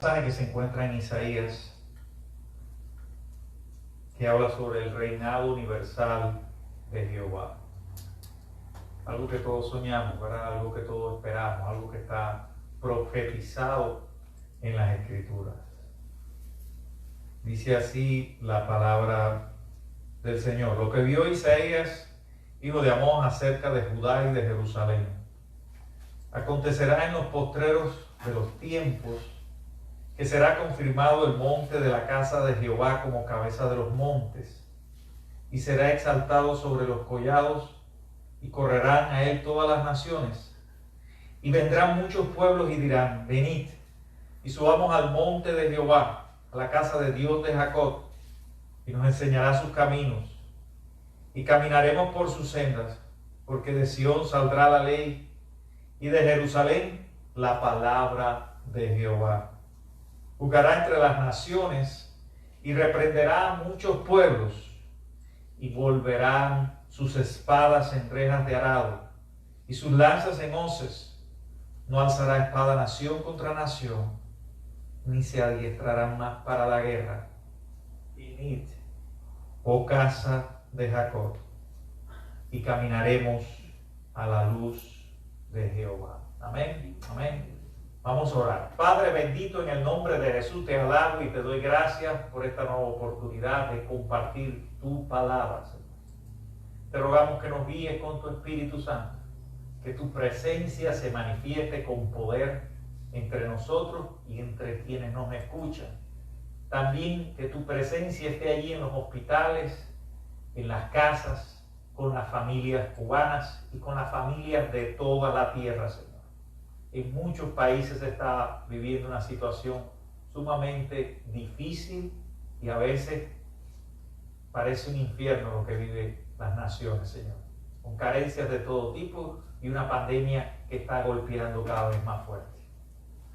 pasaje que se encuentra en Isaías, que habla sobre el reinado universal de Jehová. Algo que todos soñamos, ¿verdad? Algo que todos esperamos, algo que está profetizado en las Escrituras. Dice así la palabra del Señor. Lo que vio Isaías, hijo de Amós, acerca de Judá y de Jerusalén. Acontecerá en los postreros de los tiempos que será confirmado el monte de la casa de Jehová como cabeza de los montes, y será exaltado sobre los collados, y correrán a él todas las naciones. Y vendrán muchos pueblos y dirán: venid, y subamos al monte de Jehová, a la casa de Dios de Jacob, y nos enseñará sus caminos, y caminaremos por sus sendas, porque de Sión saldrá la ley, y de Jerusalén la palabra de Jehová. Juzgará entre las naciones y reprenderá a muchos pueblos, y volverán sus espadas en rejas de arado y sus lanzas en hoces. No alzará espada nación contra nación, ni se adiestrarán más para la guerra. Venid, oh casa de Jacob, y caminaremos a la luz de Jehová. Amén, amén. Vamos a orar. Padre bendito, en el nombre de Jesús te alabo y te doy gracias por esta nueva oportunidad de compartir tu palabra, Señor. Te rogamos que nos guíes con tu Espíritu Santo, que tu presencia se manifieste con poder entre nosotros y entre quienes nos escuchan. También que tu presencia esté allí en los hospitales, en las casas, con las familias cubanas y con las familias de toda la tierra, Señor. En muchos países se está viviendo una situación sumamente difícil y a veces parece un infierno lo que viven las naciones, Señor, con carencias de todo tipo y una pandemia que está golpeando cada vez más fuerte.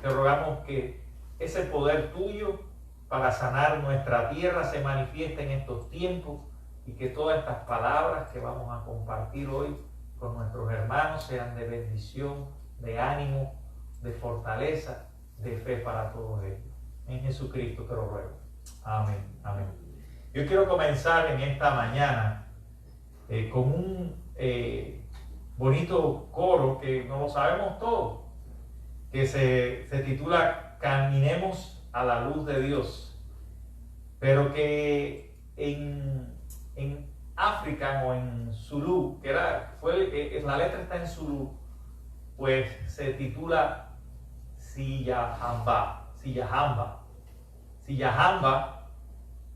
Te rogamos que ese poder tuyo para sanar nuestra tierra se manifieste en estos tiempos y que todas estas palabras que vamos a compartir hoy con nuestros hermanos sean de bendición, de ánimo, de fortaleza, de fe para todos ellos. En Jesucristo te lo ruego. Amén, amén. Yo quiero comenzar en esta mañana con un bonito coro que no lo sabemos todos, que se titula Caminemos a la luz de Dios, pero que en África o en Zulú, la letra está en Zulú, pues se titula Siyahamba. Siyahamba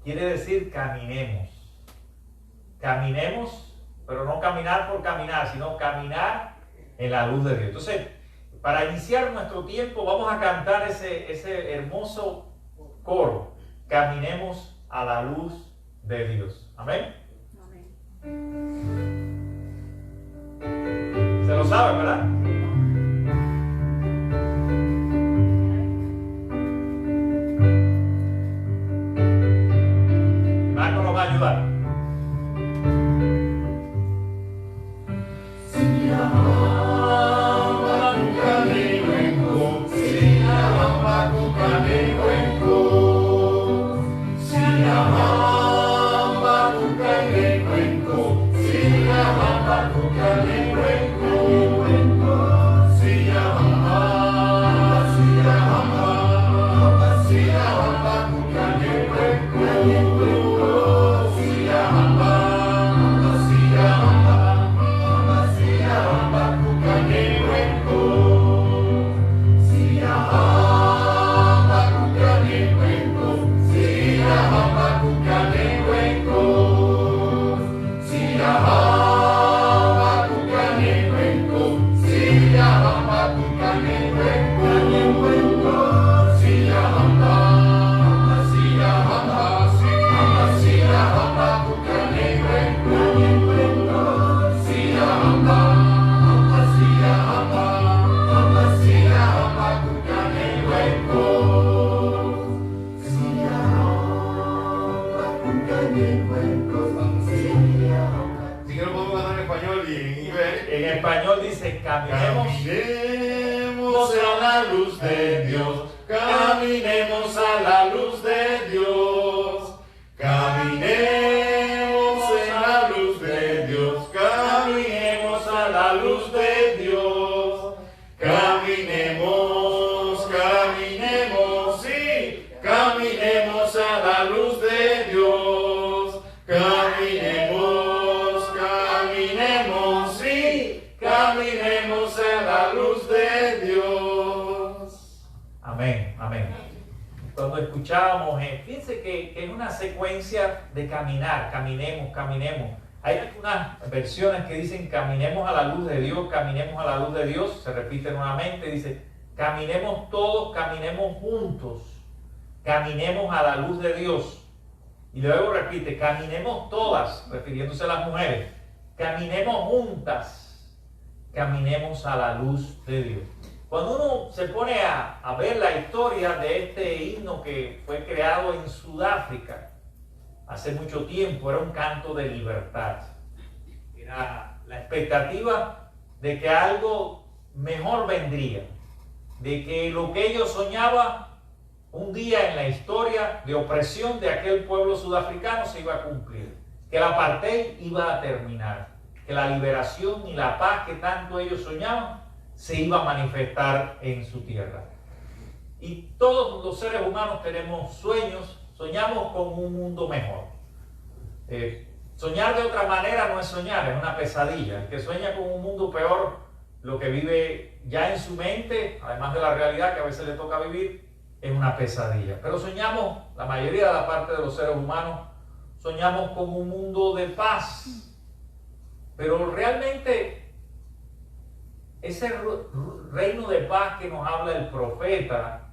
quiere decir caminemos. Caminemos, pero no caminar por caminar, sino caminar en la luz de Dios. Entonces, para iniciar nuestro tiempo, vamos a cantar ese hermoso coro. Caminemos a la luz de Dios. Amén. Se lo saben, ¿verdad? Marco nos va a ayudar. En español dice: caminemos a la luz de Dios. caminemos a la luz de Dios. Caminemos en la luz de Dios. Caminemos a la luz de Dios. Caminemos, caminemos, sí. Caminemos a la luz de Dios. Caminemos, caminemos, sí. Caminemos a la luz de Dios. Amén, amén. Cuando escuchábamos, fíjense que es una secuencia de caminar, caminemos, caminemos. Hay algunas versiones que dicen caminemos a la luz de Dios, caminemos a la luz de Dios. Se repite nuevamente, dice caminemos todos, caminemos juntos, caminemos a la luz de Dios. Y luego repite, caminemos todas, refiriéndose a las mujeres, caminemos juntas, caminemos a la luz de Dios. Cuando uno se pone a ver la historia de este himno que fue creado en Sudáfrica hace mucho tiempo, era un canto de libertad. Era la expectativa de que algo mejor vendría, de que lo que ellos soñaban un día en la historia de opresión de aquel pueblo sudafricano se iba a cumplir, que el apartheid iba a terminar, que la liberación y la paz que tanto ellos soñaban se iba a manifestar en su tierra. Y todos los seres humanos tenemos sueños, soñamos con un mundo mejor. Soñar de otra manera no es soñar, es una pesadilla. El que sueña con un mundo peor, lo que vive ya en su mente, además de la realidad que a veces le toca vivir, es una pesadilla. Pero soñamos, la mayoría de la parte de los seres humanos, soñamos con un mundo de paz. Pero realmente ese reino de paz que nos habla el profeta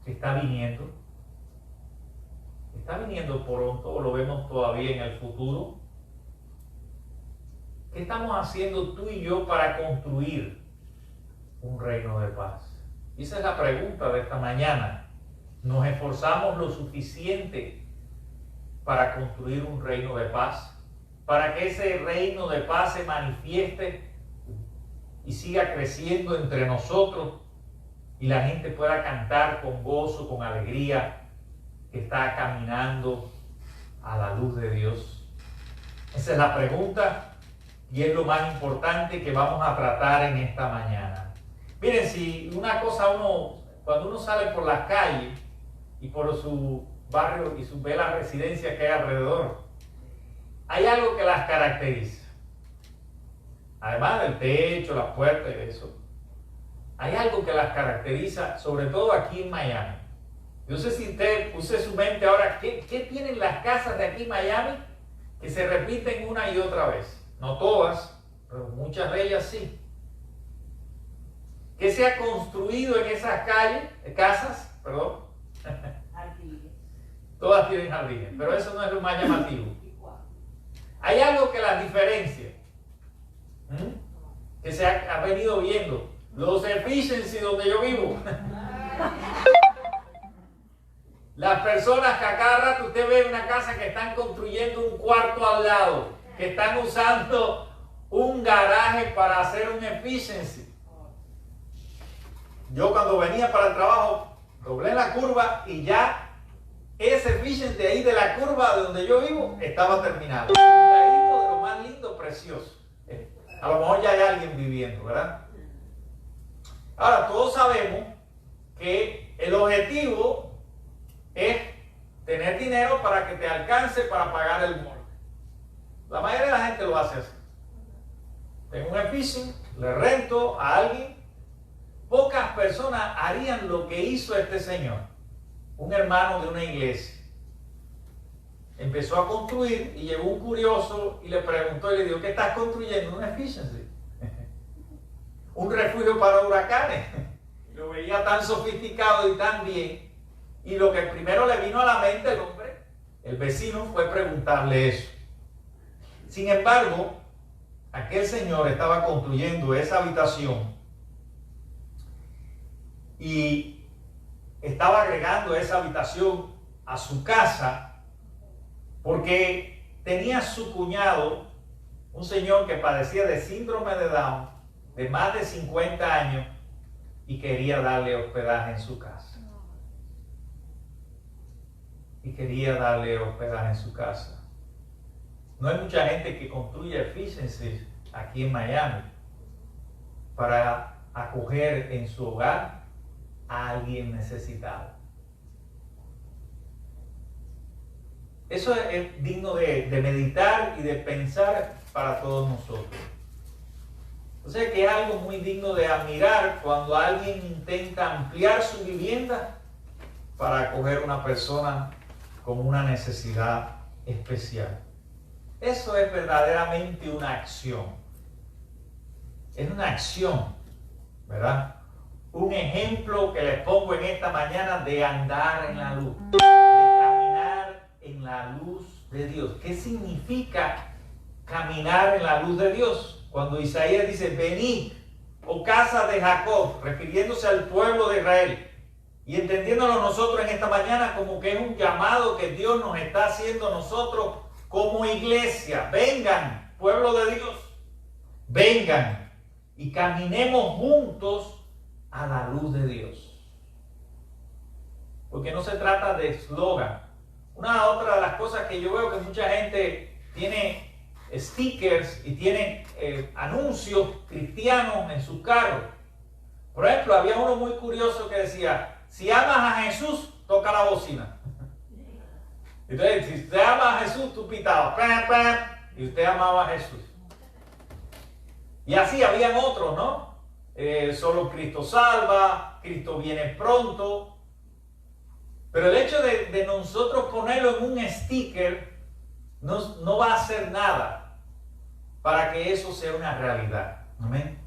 está viniendo pronto, o lo vemos todavía en el futuro. ¿Qué estamos haciendo tú y yo para construir un reino de paz? Y esa es la pregunta de esta mañana. ¿Nos esforzamos lo suficiente para construir un reino de paz? Para que ese reino de paz se manifieste y siga creciendo entre nosotros y la gente pueda cantar con gozo, con alegría, que está caminando a la luz de Dios. Esa es la pregunta y es lo más importante que vamos a tratar en esta mañana. Miren, si una cosa cuando uno sale por las calles y por su barrio y ve las residencias que hay alrededor, hay algo que las caracteriza. Además del techo, las puertas y eso, hay algo que las caracteriza, sobre todo aquí en Miami. Yo no sé si usted use su mente ahora, ¿qué tienen las casas de aquí en Miami que se repiten una y otra vez? No todas, pero muchas de ellas sí. ¿Qué se ha construido en esas casas? Jardines. Todas tienen jardines, pero eso no es lo más llamativo. Hay algo que las diferencia, que se ha venido viendo. Los efficiency donde yo vivo. Las personas que a cada rato usted ve en una casa que están construyendo un cuarto al lado, que están usando un garaje para hacer un efficiency. Yo cuando venía para el trabajo, doblé la curva y ya ese efficiency ahí de la curva de donde yo vivo estaba terminado. Un ladito de lo más lindo, precioso. A lo mejor ya hay alguien viviendo, ¿verdad? Ahora, todos sabemos que el objetivo es tener dinero para que te alcance para pagar el mortgage. La mayoría de la gente lo hace así. Tengo un edificio, le rento a alguien. Pocas personas harían lo que hizo este señor, un hermano de una iglesia. Empezó a construir y llegó un curioso y le preguntó y le dijo, ¿qué estás construyendo? Un efficiency. Un refugio para huracanes. Lo veía tan sofisticado y tan bien. Y lo que primero le vino a la mente el hombre, el vecino, fue preguntarle eso. Sin embargo, aquel señor estaba construyendo esa habitación y estaba agregando esa habitación a su casa porque tenía su cuñado, un señor que padecía de síndrome de Down, de más de 50 años, y quería darle hospedaje en su casa. Y quería darle hospedaje en su casa. No hay mucha gente que construya Efficiency aquí en Miami para acoger en su hogar a alguien necesitado. Eso es digno de meditar y de pensar para todos nosotros. O sea que es algo muy digno de admirar cuando alguien intenta ampliar su vivienda para acoger a una persona con una necesidad especial. Eso es verdaderamente una acción. Es una acción, ¿verdad? Un ejemplo que les pongo en esta mañana de andar en la luz, de caminar en la luz de Dios. ¿Qué significa caminar en la luz de Dios? Cuando Isaías dice, venid, oh casa de Jacob, refiriéndose al pueblo de Israel, y entendiéndolo nosotros en esta mañana como que es un llamado que Dios nos está haciendo a nosotros como iglesia. Vengan, pueblo de Dios, vengan y caminemos juntos a la luz de Dios. Porque no se trata de eslogan. Otra de las cosas que yo veo que mucha gente tiene stickers y tiene anuncios cristianos en sus carros. Por ejemplo, había uno muy curioso que decía, si amas a Jesús, toca la bocina. Entonces, si usted ama a Jesús, tú pitabas, ¡pam, pam! Y usted amaba a Jesús. Y así habían otros, ¿no? Solo Cristo salva, Cristo viene pronto. Pero el hecho de nosotros ponerlo en un sticker no va a hacer nada para que eso sea una realidad. Amén.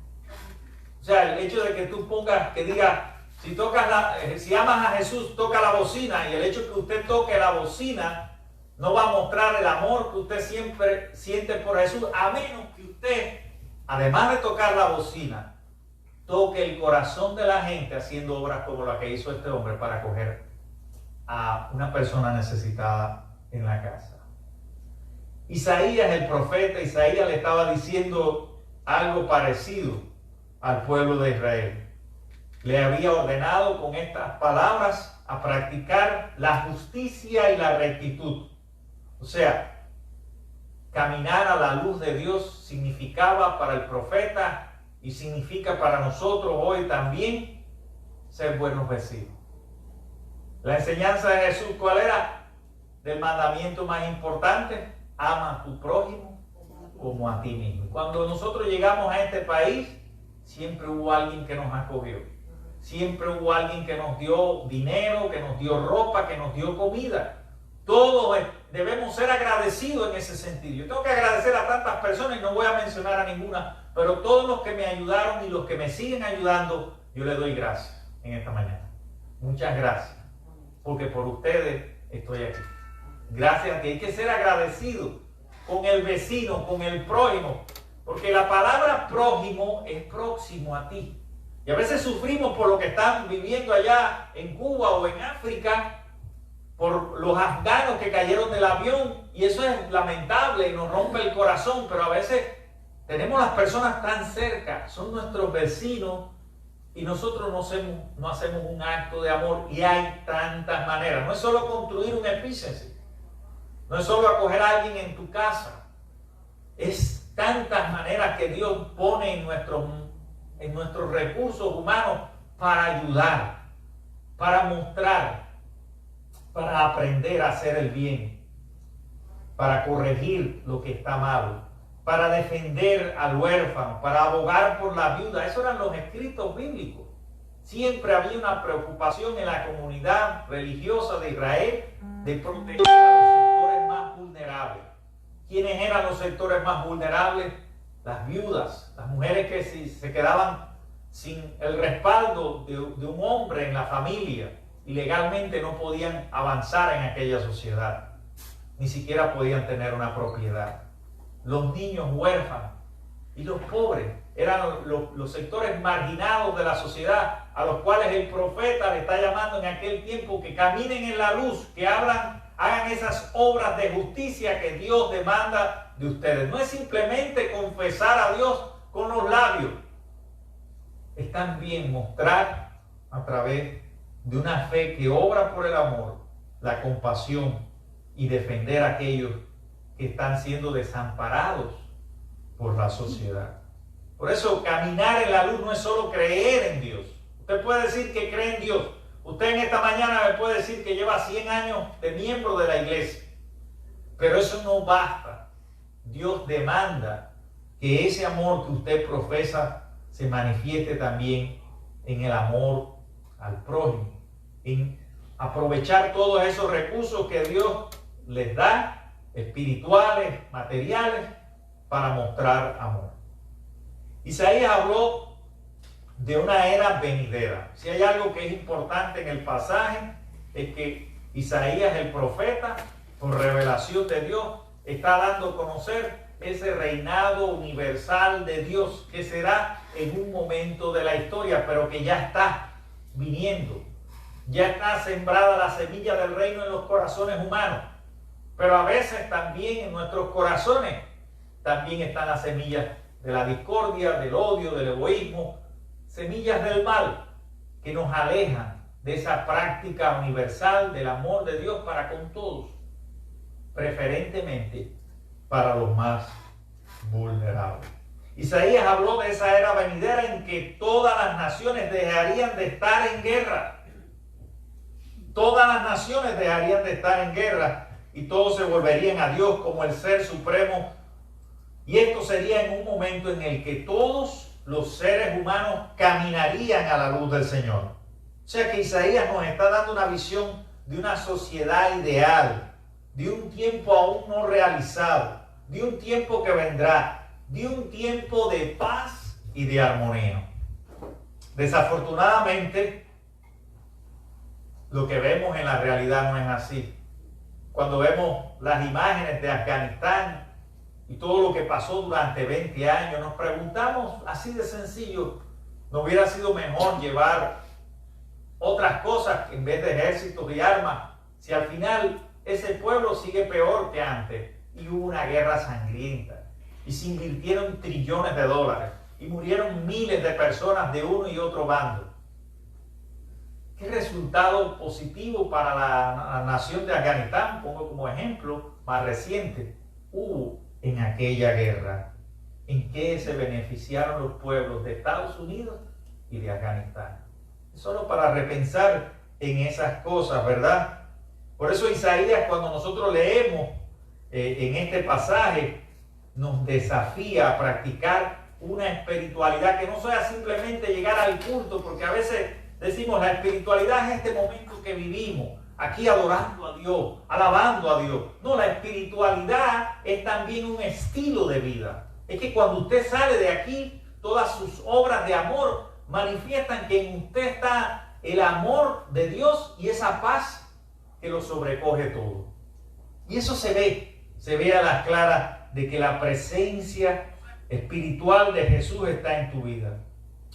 O sea, el hecho de que tú pongas, que diga, si amas a Jesús, toca la bocina, y el hecho de que usted toque la bocina no va a mostrar el amor que usted siempre siente por Jesús, a menos que usted, además de tocar la bocina, toque el corazón de la gente haciendo obras como la que hizo este hombre para acoger a una persona necesitada en la casa. Isaías, el profeta Isaías, le estaba diciendo algo parecido al pueblo de Israel. Le había ordenado con estas palabras a practicar la justicia y la rectitud. O sea, caminar a la luz de Dios significaba para el profeta y significa para nosotros hoy también ser buenos vecinos. La enseñanza de Jesús, ¿cuál era? Del mandamiento más importante, ama a tu prójimo como a ti mismo. Cuando nosotros llegamos a este país, siempre hubo alguien que nos acogió. Siempre hubo alguien que nos dio dinero, que nos dio ropa, que nos dio comida. Todos debemos ser agradecidos en ese sentido. Yo tengo que agradecer a tantas personas y no voy a mencionar a ninguna, pero todos los que me ayudaron y los que me siguen ayudando, yo les doy gracias en esta mañana. Muchas gracias, porque por ustedes estoy aquí. Gracias a ti. Hay que ser agradecido con el vecino, con el prójimo, porque la palabra prójimo es próximo a ti. Y a veces sufrimos por lo que están viviendo allá en Cuba o en África, por los afganos que cayeron del avión, y eso es lamentable y nos rompe el corazón, pero a veces tenemos las personas tan cerca, son nuestros vecinos, y nosotros no hacemos un acto de amor, y hay tantas maneras. No es solo construir un Efficiency, no es solo acoger a alguien en tu casa, es tantas maneras que Dios pone en nuestros recursos humanos para ayudar, para mostrar, para aprender a hacer el bien, para corregir lo que está mal, para defender al huérfano, para abogar por la viuda. Esos eran los escritos bíblicos. Siempre había una preocupación en la comunidad religiosa de Israel de proteger a los sectores más vulnerables. ¿Quiénes eran los sectores más vulnerables? Las viudas, las mujeres que se quedaban sin el respaldo de un hombre en la familia y legalmente no podían avanzar en aquella sociedad, ni siquiera podían tener una propiedad. Los niños huérfanos y los pobres eran los sectores marginados de la sociedad, a los cuales el profeta le está llamando en aquel tiempo que caminen en la luz, que hagan esas obras de justicia que Dios demanda de ustedes. No es simplemente confesar a Dios con los labios, es también mostrar a través de una fe que obra por el amor, la compasión y defender a aquellos que están siendo desamparados por la sociedad. Por eso caminar en la luz no es solo creer en Dios. Usted puede decir que cree en Dios. Usted en esta mañana me puede decir que lleva 100 años de miembro de la iglesia. Pero eso no basta. Dios demanda que ese amor que usted profesa se manifieste también en el amor al prójimo, en aprovechar todos esos recursos que Dios les da, espirituales, materiales, para mostrar amor. Isaías habló de una era venidera. Si hay algo que es importante en el pasaje, es que Isaías, el profeta, por revelación de Dios, está dando a conocer ese reinado universal de Dios que será en un momento de la historia, pero que ya está viniendo. Ya está sembrada la semilla del reino en los corazones humanos, pero a veces también en nuestros corazones también están las semillas de la discordia, del odio, del egoísmo, semillas del mal que nos alejan de esa práctica universal del amor de Dios para con todos, preferentemente para los más vulnerables. Isaías habló de esa era venidera en que todas las naciones dejarían de estar en guerra. Todas las naciones dejarían de estar en guerra y todos se volverían a Dios como el ser supremo. Y esto sería en un momento en el que todos los seres humanos caminarían a la luz del Señor. O sea que Isaías nos está dando una visión de una sociedad ideal, de un tiempo aún no realizado, de un tiempo que vendrá, de un tiempo de paz y de armonía. Desafortunadamente, lo que vemos en la realidad no es así. Cuando vemos las imágenes de Afganistán y todo lo que pasó durante 20 años, nos preguntamos así de sencillo, ¿no hubiera sido mejor llevar otras cosas en vez de ejércitos y armas? Si al final ese pueblo sigue peor que antes y hubo una guerra sangrienta y se invirtieron trillones de dólares y murieron miles de personas de uno y otro bando. ¿Qué resultado positivo para la nación de Afganistán, pongo como ejemplo más reciente, hubo en aquella guerra? ¿En qué se beneficiaron los pueblos de Estados Unidos y de Afganistán? Solo para repensar en esas cosas, ¿verdad? Por eso Isaías, cuando nosotros leemos en este pasaje, nos desafía a practicar una espiritualidad que no sea simplemente llegar al culto, porque a veces decimos la espiritualidad es este momento que vivimos, aquí adorando a Dios, alabando a Dios. No, la espiritualidad es también un estilo de vida. Es que cuando usted sale de aquí, todas sus obras de amor manifiestan que en usted está el amor de Dios y esa paz que lo sobrecoge todo. Y eso se ve a las claras de que la presencia espiritual de Jesús está en tu vida.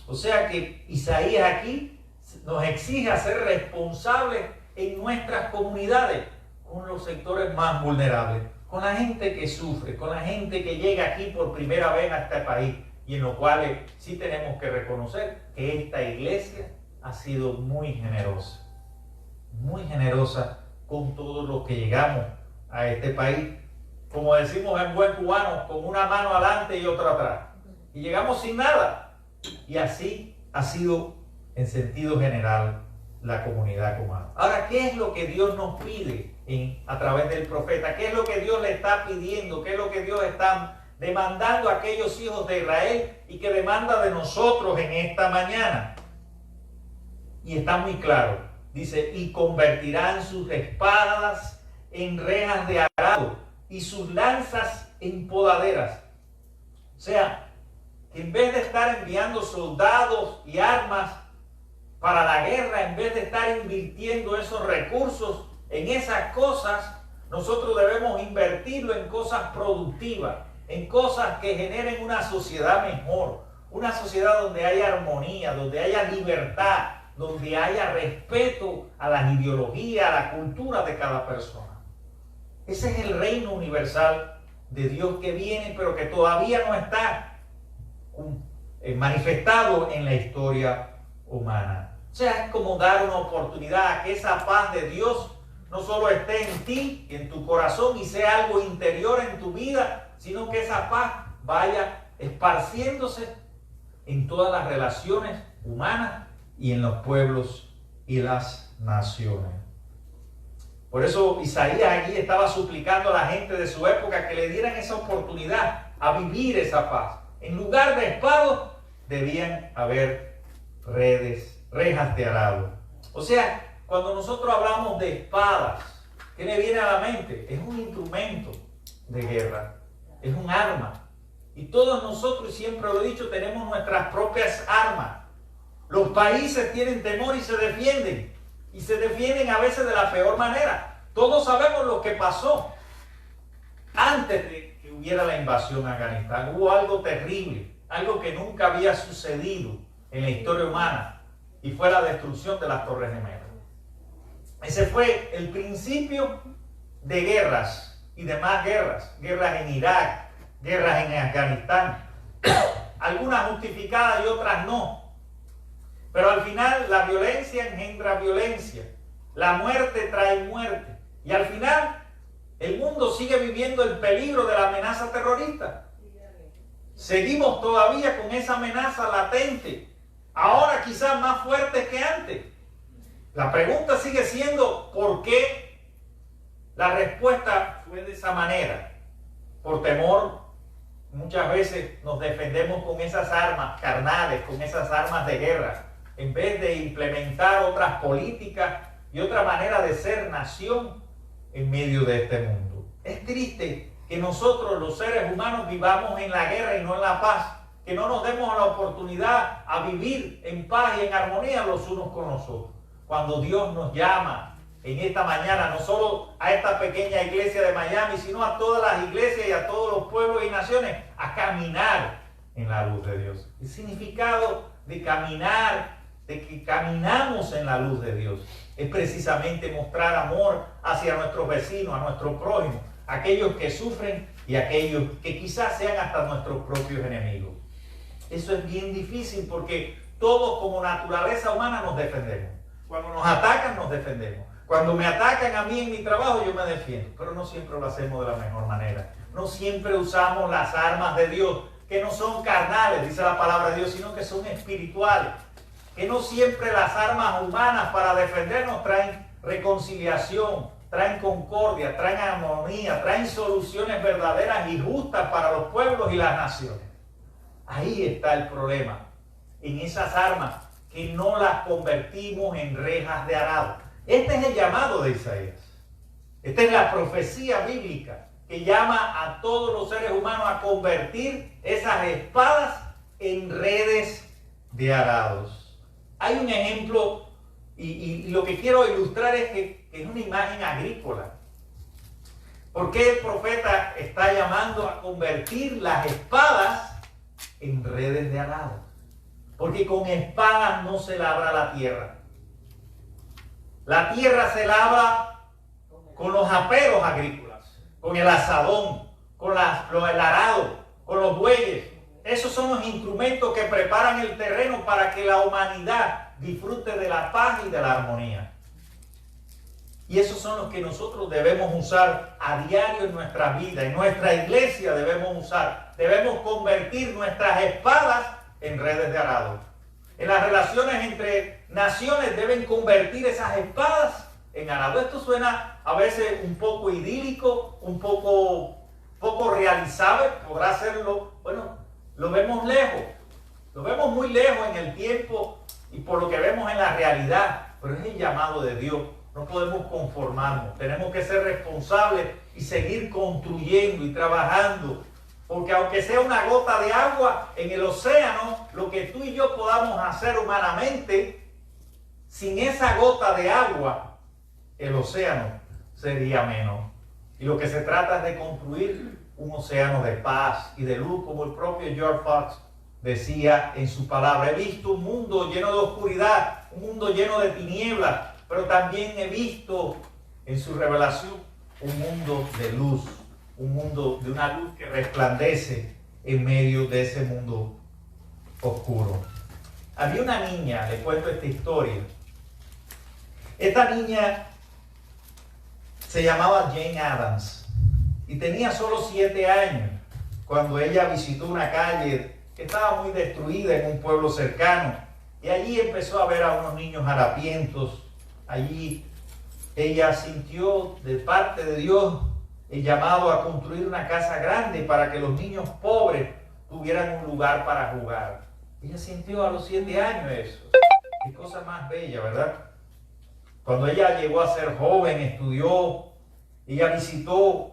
O sea que Isaías aquí nos exige a ser responsables en nuestras comunidades, con los sectores más vulnerables, con la gente que sufre, con la gente que llega aquí por primera vez a este país y en los cuales sí tenemos que reconocer que esta iglesia ha sido muy generosa con todos los que llegamos a este país, como decimos en buen cubano, con una mano adelante y otra atrás. Y llegamos sin nada. Y así ha sido en sentido general la comunidad cubana. Ahora, ¿qué es lo que Dios nos pide a través del profeta? ¿Qué es lo que Dios le está pidiendo? ¿Qué es lo que Dios está demandando a aquellos hijos de Israel y que demanda de nosotros en esta mañana? Y está muy claro. Dice, y convertirán sus espadas en rejas de arado y sus lanzas en podaderas. O sea, que en vez de estar enviando soldados y armas para la guerra, en vez de estar invirtiendo esos recursos en esas cosas, nosotros debemos invertirlo en cosas productivas, en cosas que generen una sociedad mejor, una sociedad donde haya armonía, donde haya libertad, donde haya respeto a las ideologías, a la cultura de cada persona. Ese es el reino universal de Dios que viene, pero que todavía no está manifestado en la historia humana. O sea, es como dar una oportunidad a que esa paz de Dios no solo esté en ti, en tu corazón y sea algo interior en tu vida, sino que esa paz vaya esparciéndose en todas las relaciones humanas y en los pueblos y las naciones. Por eso Isaías aquí estaba suplicando a la gente de su época que le dieran esa oportunidad a vivir esa paz. En lugar de espados, debían haber rejas de arado. O sea, cuando nosotros hablamos de espadas, ¿qué le viene a la mente? Es un instrumento de guerra, es un arma. Y todos nosotros, y siempre lo he dicho, tenemos nuestras propias armas. Los países tienen temor y se defienden. Y se defienden a veces de la peor manera. Todos sabemos lo que pasó antes de que hubiera la invasión a Afganistán. Hubo algo terrible, algo que nunca había sucedido en la historia humana, y fue la destrucción de las Torres Gemelas. Ese fue el principio de guerras y demás guerras. Guerras en Irak, guerras en Afganistán. Algunas justificadas y otras no. Pero al final la violencia engendra violencia. La muerte trae muerte. Y al final el mundo sigue viviendo el peligro de la amenaza terrorista. Seguimos todavía con esa amenaza latente. Ahora quizás más fuerte que antes. La pregunta sigue siendo ¿por qué la respuesta fue de esa manera? Por temor. Muchas veces nos defendemos con esas armas carnales, con esas armas de guerra, en vez de implementar otras políticas y otra manera de ser nación en medio de este mundo. Es triste que nosotros los seres humanos vivamos en la guerra y no en la paz, que no nos demos la oportunidad a vivir en paz y en armonía los unos con los otros. Cuando Dios nos llama en esta mañana, no solo a esta pequeña iglesia de Miami, sino a todas las iglesias y a todos los pueblos y naciones, a caminar en la luz de Dios. El significado de caminar, de que caminamos en la luz de Dios, es precisamente mostrar amor hacia nuestros vecinos, a nuestros prójimos, aquellos que sufren y aquellos que quizás sean hasta nuestros propios enemigos. Eso es bien difícil porque todos como naturaleza humana nos defendemos. Cuando nos atacan, nos defendemos. Cuando me atacan a mí en mi trabajo, yo me defiendo. Pero no siempre lo hacemos de la mejor manera. No siempre usamos las armas de Dios, que no son carnales, dice la palabra de Dios, sino que son espirituales. Que no siempre las armas humanas para defendernos traen reconciliación, traen concordia, traen armonía, traen soluciones verdaderas y justas para los pueblos y las naciones. Ahí está el problema, en esas armas que no las convertimos en rejas de arado. Este es el llamado de Isaías. Esta es la profecía bíblica que llama a todos los seres humanos a convertir esas espadas en redes de arados. Hay un ejemplo y lo que quiero ilustrar es que es una imagen agrícola. ¿Por qué el profeta está llamando a convertir las espadas en redes de arado? Porque con espadas no se labra la tierra. La tierra se labra con los aperos agrícolas, con el azadón, con el arado, con los bueyes. Esos son los instrumentos que preparan el terreno para que la humanidad disfrute de la paz y de la armonía. Y esos son los que nosotros debemos usar a diario en nuestra vida, en nuestra iglesia debemos usar. Debemos convertir nuestras espadas en redes de arado. En las relaciones entre naciones deben convertir esas espadas en arado. Esto suena a veces un poco idílico, un poco realizable, podrá serlo. Bueno, lo vemos lejos, lo vemos muy lejos en el tiempo y por lo que vemos en la realidad, pero es el llamado de Dios. No podemos conformarnos, tenemos que ser responsables y seguir construyendo y trabajando. Porque aunque sea una gota de agua en el océano, lo que tú y yo podamos hacer humanamente, sin esa gota de agua, el océano sería menos. Y lo que se trata es de construir un océano de paz y de luz, como el propio George Fox decía en su palabra. He visto un mundo lleno de oscuridad, un mundo lleno de tinieblas, pero también he visto en su revelación un mundo de luz. Un mundo de una luz que resplandece en medio de ese mundo oscuro. Había una niña, le cuento esta historia. Esta niña se llamaba Jane Addams y tenía solo 7 años cuando ella visitó una calle que estaba muy destruida en un pueblo cercano, y allí empezó a ver a unos niños harapientos. Allí ella sintió de parte de Dios el llamado a construir una casa grande para que los niños pobres tuvieran un lugar para jugar. Ella sintió a los 7 años eso. Qué cosa más bella, ¿verdad? Cuando ella llegó a ser joven, estudió, ella visitó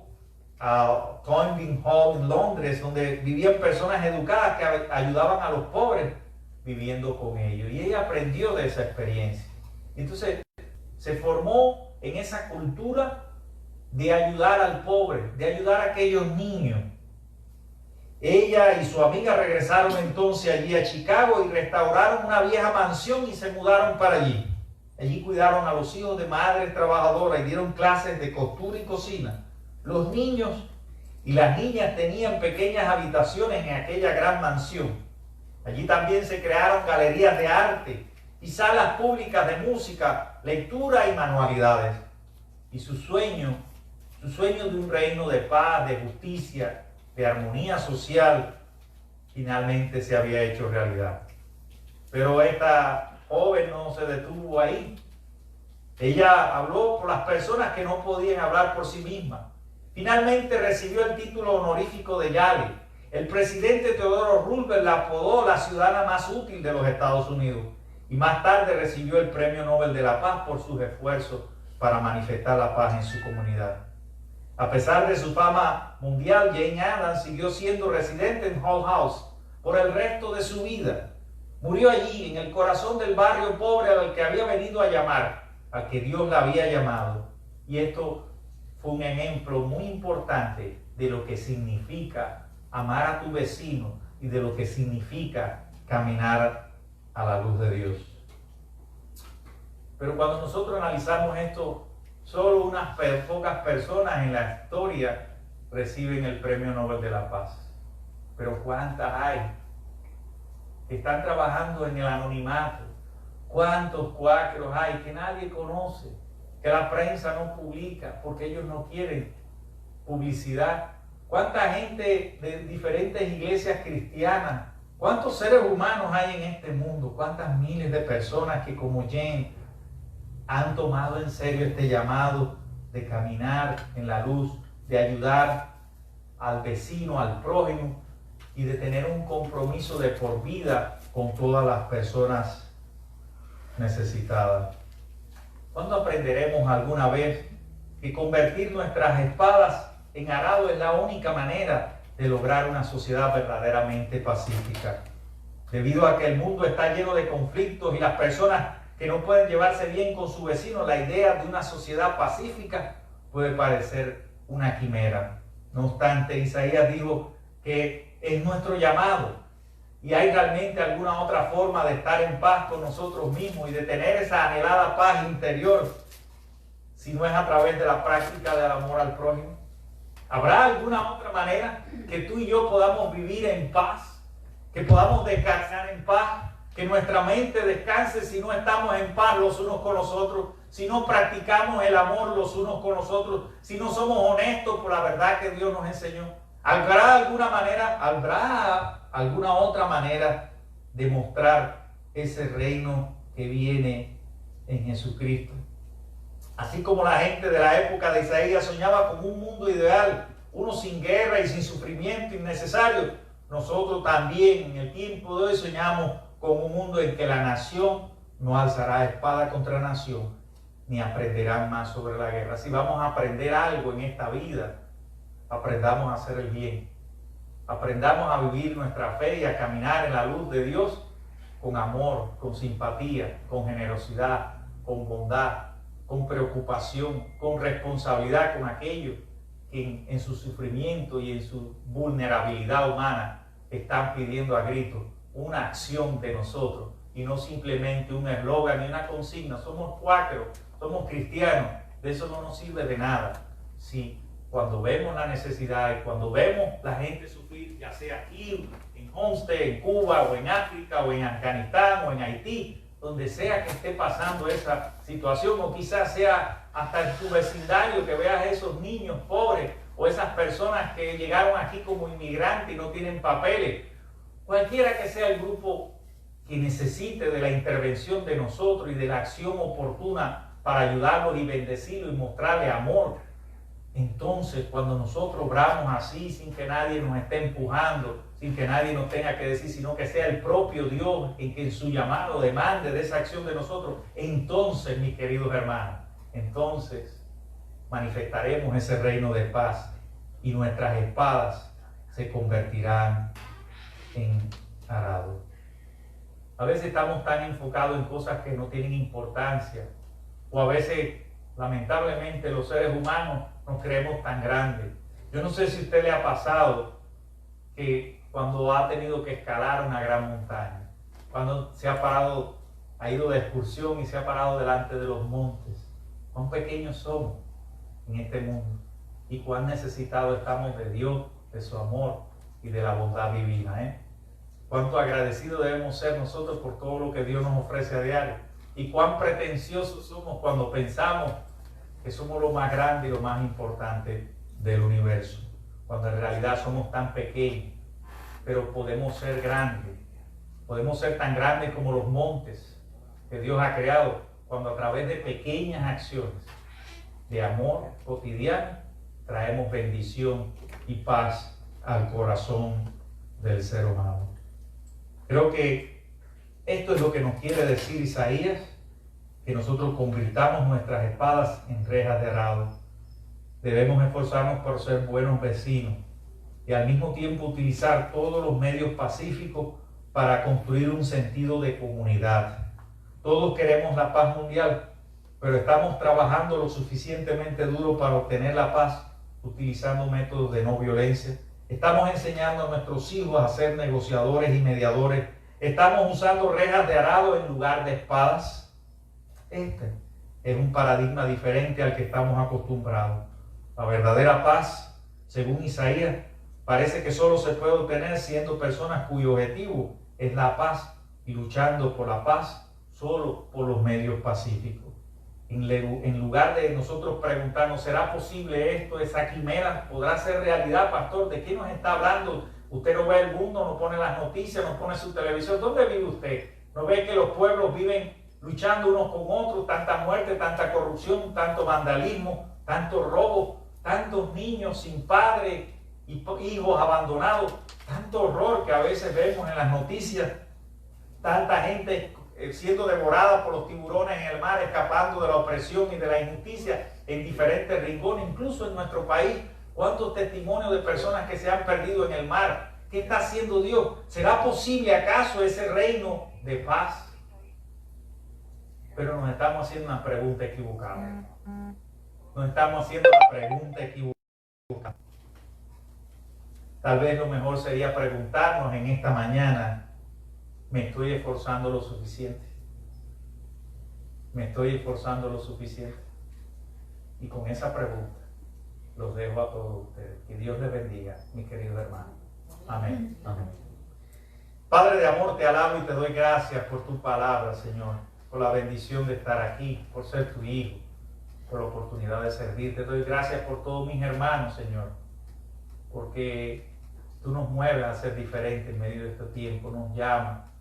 a Toynbee Hall en Londres, donde vivían personas educadas que ayudaban a los pobres viviendo con ellos. Y ella aprendió de esa experiencia. Entonces se formó en esa cultura de ayudar al pobre, de ayudar a aquellos niños. Ella y su amiga regresaron entonces allí a Chicago y restauraron una vieja mansión y se mudaron para allí. Allí cuidaron a los hijos de madres trabajadoras y dieron clases de costura y cocina. Los niños y las niñas tenían pequeñas habitaciones en aquella gran mansión. Allí también se crearon galerías de arte y salas públicas de música, lectura y manualidades. Y su sueño de un reino de paz, de justicia, de armonía social, finalmente se había hecho realidad. Pero esta joven no se detuvo ahí. Ella habló por las personas que no podían hablar por sí mismas. Finalmente recibió el título honorífico de Yale. El presidente Theodore Roosevelt la apodó la ciudadana más útil de los Estados Unidos. Y más tarde recibió el Premio Nobel de la Paz por sus esfuerzos para manifestar la paz en su comunidad. A pesar de su fama mundial, Jane Addams siguió siendo residente en Hull House por el resto de su vida. Murió allí, en el corazón del barrio pobre al que había venido a llamar, al que Dios la había llamado. Y esto fue un ejemplo muy importante de lo que significa amar a tu vecino y de lo que significa caminar a la luz de Dios. Pero cuando nosotros analizamos esto, solo unas pocas personas en la historia reciben el Premio Nobel de la Paz. Pero ¿cuántas hay que están trabajando en el anonimato? ¿Cuántos cuáqueros hay que nadie conoce, que la prensa no publica porque ellos no quieren publicidad? ¿Cuánta gente de diferentes iglesias cristianas? ¿Cuántos seres humanos hay en este mundo? ¿Cuántas miles de personas que como Jane han tomado en serio este llamado de caminar en la luz, de ayudar al vecino, al prójimo y de tener un compromiso de por vida con todas las personas necesitadas? ¿Cuándo aprenderemos alguna vez que convertir nuestras espadas en arado es la única manera de lograr una sociedad verdaderamente pacífica? Debido a que el mundo está lleno de conflictos y las personas que no pueden llevarse bien con su vecino, la idea de una sociedad pacífica puede parecer una quimera. No obstante, Isaías dijo que es nuestro llamado y hay realmente alguna otra forma de estar en paz con nosotros mismos y de tener esa anhelada paz interior si no es a través de la práctica del amor al prójimo. ¿Habrá alguna otra manera que tú y yo podamos vivir en paz? Que podamos descansar en paz, que nuestra mente descanse si no estamos en paz los unos con los otros, si no practicamos el amor los unos con los otros, si no somos honestos por la verdad que Dios nos enseñó. ¿Habrá alguna otra manera de mostrar ese reino que viene en Jesucristo? Así como la gente de la época de Isaías soñaba con un mundo ideal, uno sin guerra y sin sufrimiento innecesario, nosotros también en el tiempo de hoy soñamos con un mundo en que la nación no alzará espada contra nación, ni aprenderán más sobre la guerra. Si vamos a aprender algo en esta vida, aprendamos a hacer el bien. Aprendamos a vivir nuestra fe y a caminar en la luz de Dios con amor, con simpatía, con generosidad, con bondad, con preocupación, con responsabilidad con aquellos que en su sufrimiento y en su vulnerabilidad humana están pidiendo a gritos una acción de nosotros y no simplemente un eslogan ni una consigna. Somos cuáqueros, somos cristianos, de eso no nos sirve de nada si cuando vemos la necesidad y cuando vemos la gente sufrir, ya sea aquí, en Homestead, en Cuba, o en África, o en Afganistán, o en Haití, donde sea que esté pasando esa situación, o quizás sea hasta en tu vecindario que veas esos niños pobres, o esas personas que llegaron aquí como inmigrantes y no tienen papeles, cualquiera que sea el grupo que necesite de la intervención de nosotros y de la acción oportuna para ayudarlos y bendecirlos y mostrarle amor. Entonces, cuando nosotros obramos así, sin que nadie nos esté empujando, sin que nadie nos tenga que decir, sino que sea el propio Dios en que en su llamado demande de esa acción de nosotros, entonces, mis queridos hermanos, entonces manifestaremos ese reino de paz y nuestras espadas se convertirán en arado. A veces estamos tan enfocados en cosas que no tienen importancia, o a veces, lamentablemente, los seres humanos nos creemos tan grandes. Yo no sé si a usted le ha pasado que cuando ha tenido que escalar una gran montaña, cuando se ha parado, ha ido de excursión y se ha parado delante de los montes, cuán pequeños somos en este mundo y cuán necesitados estamos de Dios, de su amor y de la bondad divina, Cuánto agradecidos debemos ser nosotros por todo lo que Dios nos ofrece a diario. Y cuán pretenciosos somos cuando pensamos que somos lo más grande y lo más importante del universo. Cuando en realidad somos tan pequeños, pero podemos ser grandes. Podemos ser tan grandes como los montes que Dios ha creado cuando a través de pequeñas acciones de amor cotidiano traemos bendición y paz al corazón del ser humano. Creo que esto es lo que nos quiere decir Isaías, que nosotros convirtamos nuestras espadas en rejas de arado. Debemos esforzarnos por ser buenos vecinos y al mismo tiempo utilizar todos los medios pacíficos para construir un sentido de comunidad. Todos queremos la paz mundial, pero estamos trabajando lo suficientemente duro para obtener la paz utilizando métodos de no violencia. Estamos enseñando a nuestros hijos a ser negociadores y mediadores. Estamos usando rejas de arado en lugar de espadas. Este es un paradigma diferente al que estamos acostumbrados. La verdadera paz, según Isaías, parece que solo se puede obtener siendo personas cuyo objetivo es la paz y luchando por la paz solo por los medios pacíficos. En lugar de nosotros preguntarnos, ¿será posible esto? ¿Esa quimera podrá ser realidad, pastor? ¿De qué nos está hablando? Usted no ve el mundo, no pone las noticias, no pone su televisión. ¿Dónde vive usted? ¿No ve que los pueblos viven luchando unos con otros? Tanta muerte, tanta corrupción, tanto vandalismo, tanto robo, tantos niños sin padre y hijos abandonados, tanto horror que a veces vemos en las noticias, tanta gente siendo devorada por los tiburones en el mar, escapando de la opresión y de la injusticia en diferentes rincones, incluso en nuestro país. ¿Cuántos testimonios de personas que se han perdido en el mar? ¿Qué está haciendo Dios? ¿Será posible acaso ese reino de paz? Pero nos estamos haciendo una pregunta equivocada. Nos estamos haciendo la pregunta equivocada. Tal vez lo mejor sería preguntarnos en esta mañana, ¿me estoy esforzando lo suficiente? ¿Me estoy esforzando lo suficiente? Y con esa pregunta los dejo a todos ustedes. Que Dios les bendiga, mis queridos hermanos. Amén. Amén. Padre de amor, te alabo y te doy gracias por tu palabra, Señor, por la bendición de estar aquí, por ser tu hijo, por la oportunidad de servir. Te doy gracias por todos mis hermanos, Señor, porque tú nos mueves a ser diferentes en medio de este tiempo, nos llamas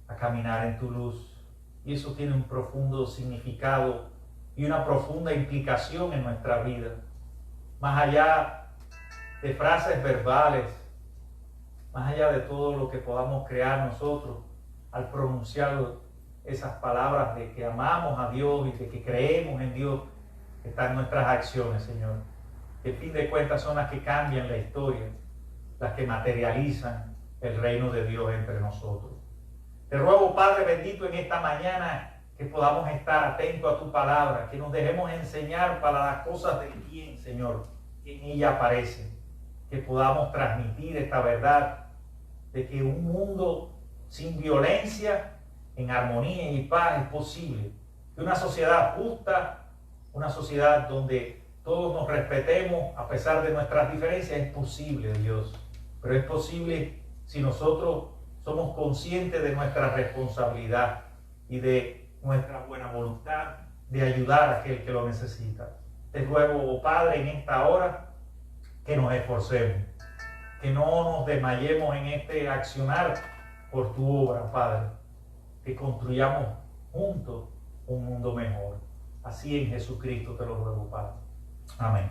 a caminar en tu luz. Y eso tiene un profundo significado y una profunda implicación en nuestra vida. Más allá de frases verbales, más allá de todo lo que podamos crear nosotros al pronunciar esas palabras de que amamos a Dios y de que creemos en Dios, están nuestras acciones, Señor. Que al fin de cuentas son las que cambian la historia, las que materializan el reino de Dios entre nosotros. Te ruego, Padre bendito, en esta mañana que podamos estar atentos a tu palabra, que nos dejemos enseñar para las cosas del bien, Señor, que en ella aparecen, que podamos transmitir esta verdad de que un mundo sin violencia, en armonía y paz es posible, que una sociedad justa, una sociedad donde todos nos respetemos a pesar de nuestras diferencias. Es posible, Dios, pero es posible si nosotros somos conscientes de nuestra responsabilidad y de nuestra buena voluntad de ayudar a aquel que lo necesita. Te ruego, oh Padre, en esta hora que nos esforcemos, que no nos desmayemos en este accionar por tu obra, Padre, que construyamos juntos un mundo mejor. Así en Jesucristo te lo ruego, Padre. Amén.